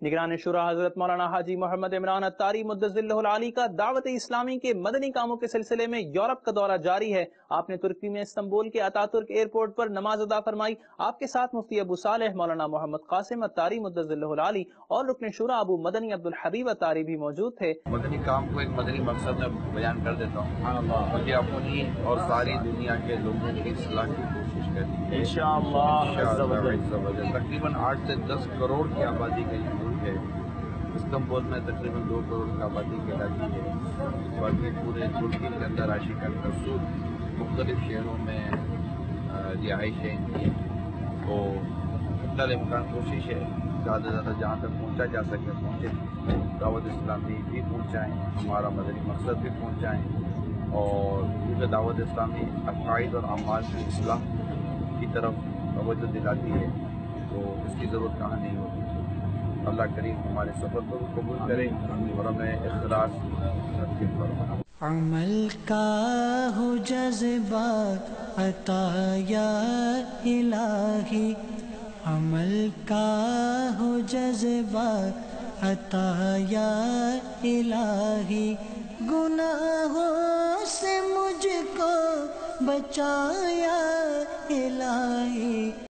نگران شورا حضرت مولانا حاجی محمد عمران اتاری مدظلہ العالی کا دعوت اسلامی کے مدنی کاموں کے سلسلے میں یورپ کا دورہ جاری ہے۔ آپ نے ترکی میں استنبول کے اتاترک ایئرپورٹ پر نماز ادا فرمائی۔ آپ کے ساتھ مفتی ابو صالح مولانا محمد قاسم اتاری مدظلہ العالی اور رکن شورا ابو مدنی عبد الحبیب اتاری بھی موجود تھے۔ مدنی کام کو ایک مدنی مقصد میں بیان کر دیتا ہوں، مجھے اپنی اور ساری دنیا کے لوگوں کی اصلاح کی کوشش کرنی ہے انشاءاللہ۔ تقریباً 8 سے 10 کروڑ کی آبادی کا یہ ملک ہے۔ استنبول میں تقریباً 2 کروڑ کی آبادی کہلاتی ہے، باقی پورے ترکی کے اندر عاشقان رسول مختلف شہروں میں رہائش ہے ان کی، تو اتنا امکان کوشش ہے زیادہ سے زیادہ جہاں تک پہنچا جا سکے پہنچے، دعوت اسلامی بھی پہنچائیں، ہمارا مدنی مقصد بھی پہنچائیں، اور کیونکہ دعوت اسلامی عقائد اور اعمال کی اصلاح کی طرف توجہ دلاتی ہے تو اس کی ضرورت کہاں نہیں ہوتی۔ اللہ کریم ہمارے سفر کو بھی قبول کرے اور ہمیں اخلاص نصیب فرمائے۔ عمل کا ہو جذبہ عطا یا الہی، عمل کا ہو جذبہ عطا یا الہی، گناہوں سے مجھ کو بچایا الہی،